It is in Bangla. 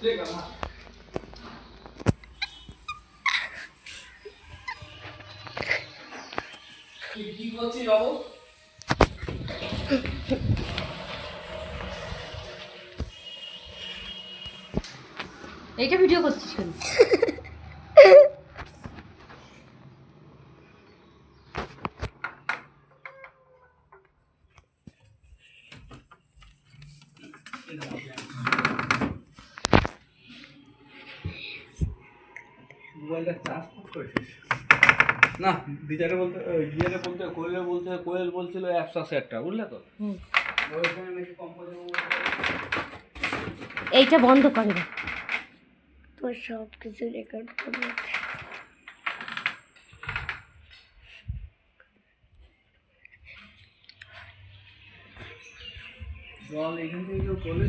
কি করছিস বাবু? এইটা ভিডিও করছিস কেন? মোবাইলটা চার্জ করেছিস না? দিদারে বলতে গিয়ারে বলতে কোয়েল বলছিল 100 বুঝলে তো? ওইখানে নাকি কম করে এইটা বন্ধ করে দে। তোর সব কিছু রেকর্ড করবে। জল এখান থেকে কেউ তোলে?